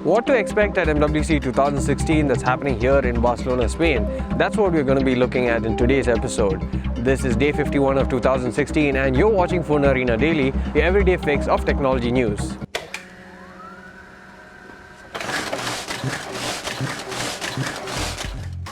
What to expect at MWC 2016 that's happening here in Barcelona, Spain? That's what we're going to be looking at in today's episode. This is day 51 of 2016 and you're watching FoneArena Daily, the everyday fix of technology news.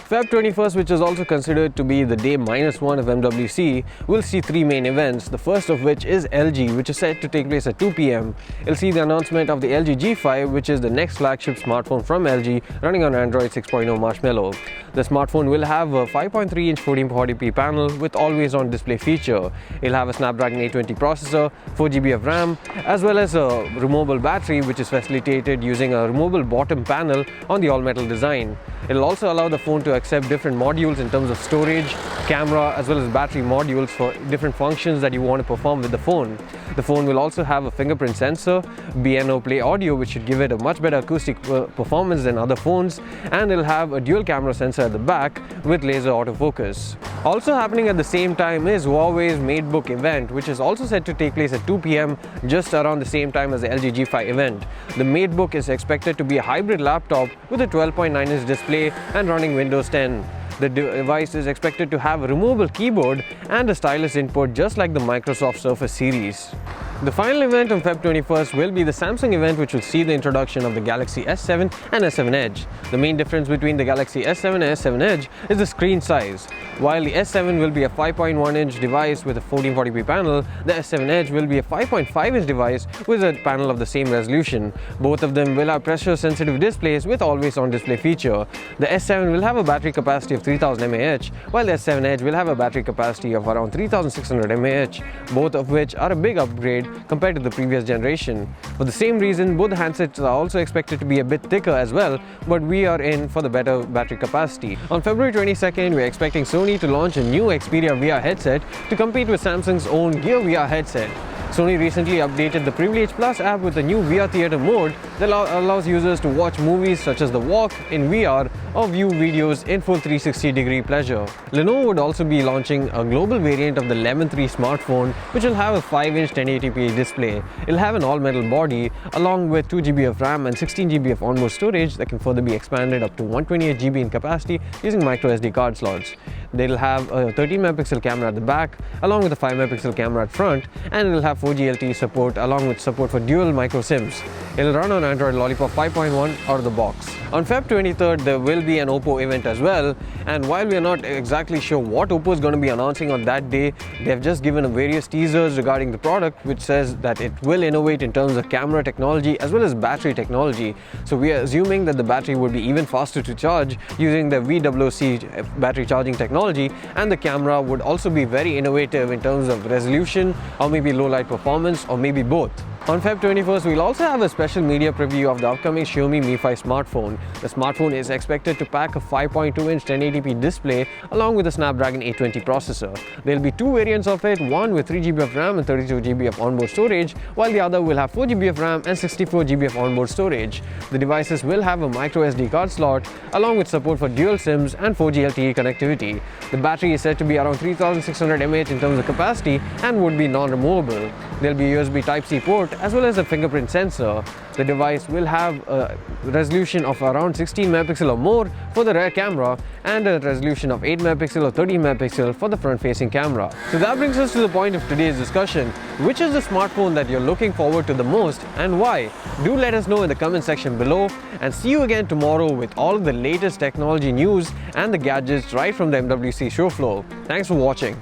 Feb 21st, which is also considered to be the day -1 of MWC, will see three main events, the first of which is LG, which is set to take place at 2 p.m. It'll see the announcement of the LG G5, which is the next flagship smartphone from LG running on Android 6.0 Marshmallow. The smartphone will have a 5.3-inch 1440p panel with always-on display feature. It'll have a Snapdragon 820 processor, 4GB of RAM, as well as a removable battery, which is facilitated using a removable bottom panel on the all-metal design. It'll also allow the phone to accept different modules in terms of storage, camera, as well as battery modules for different functions that you want to perform with the phone. The phone will also have a fingerprint sensor, BNO Play audio, which should give it a much better acoustic performance than other phones, and it'll have a dual camera sensor at the back with laser autofocus. Also happening at the same time is Huawei's MateBook event, which is also set to take place at 2 p.m. just around the same time as the LG G5 event. The MateBook is expected to be a hybrid laptop with a 12.9-inch display and running Windows 10. The device is expected to have a removable keyboard and a stylus input just like the Microsoft Surface series. The final event on Feb 21st will be the Samsung event, which will see the introduction of the Galaxy S7 and S7 Edge. The main difference between the Galaxy S7 and S7 Edge is the screen size. While the S7 will be a 5.1-inch device with a 1440p panel, the S7 Edge will be a 5.5-inch device with a panel of the same resolution. Both of them will have pressure-sensitive displays with always-on display feature. The S7 will have a battery capacity of 3000 mAh, while the S7 Edge will have a battery capacity of around 3600 mAh, both of which are a big upgrade compared to the previous generation. For the same reason, both handsets are also expected to be a bit thicker as well, but we are in for the better battery capacity. On February 22nd, we are expecting Sony to launch a new Xperia VR headset to compete with Samsung's own Gear VR headset. Sony recently updated the Privilege Plus app with a new VR theater mode that allows users to watch movies such as The Walk in VR or view videos in full 360-degree pleasure. Lenovo would also be launching a global variant of the Lemon 3 smartphone, which will have a 5-inch 1080p display. It'll have an all-metal body along with 2GB of RAM and 16GB of onboard storage that can further be expanded up to 128GB in capacity using microSD card slots. They'll have a 13-megapixel camera at the back along with a 5-megapixel camera at front, and it'll have 4G LTE support along with support for dual micro SIMs. It'll run on Android Lollipop 5.1 out of the box. On Feb 23rd, there will be an Oppo event as well, and while we are not exactly sure what Oppo is going to be announcing on that day, they have just given various teasers regarding the product, which says that it will innovate in terms of camera technology as well as battery technology. So we are assuming that the battery would be even faster to charge using the MWC battery charging technology, and the camera would also be very innovative in terms of resolution or maybe low light performance or maybe both. On Feb 21st, we'll also have a special media preview of the upcoming Xiaomi Mi 5 smartphone. The smartphone is expected to pack a 5.2-inch 1080p display along with a Snapdragon 820 processor. There'll be two variants of it, one with 3GB of RAM and 32GB of onboard storage, while the other will have 4GB of RAM and 64GB of onboard storage. The devices will have a microSD card slot along with support for dual SIMs and 4G LTE connectivity. The battery is said to be around 3600 mAh in terms of capacity and would be non-removable. There'll be a USB Type-C port as well as a fingerprint sensor. The device will have a resolution of around 16 megapixel or more for the rear camera and a resolution of 8 megapixel or 13 megapixel for the front-facing camera. So that brings us to the point of today's discussion. Which is the smartphone that you're looking forward to the most and why? Do let us know in the comment section below, and see you again tomorrow with all of the latest technology news and the gadgets right from the MWC show floor. Thanks for watching.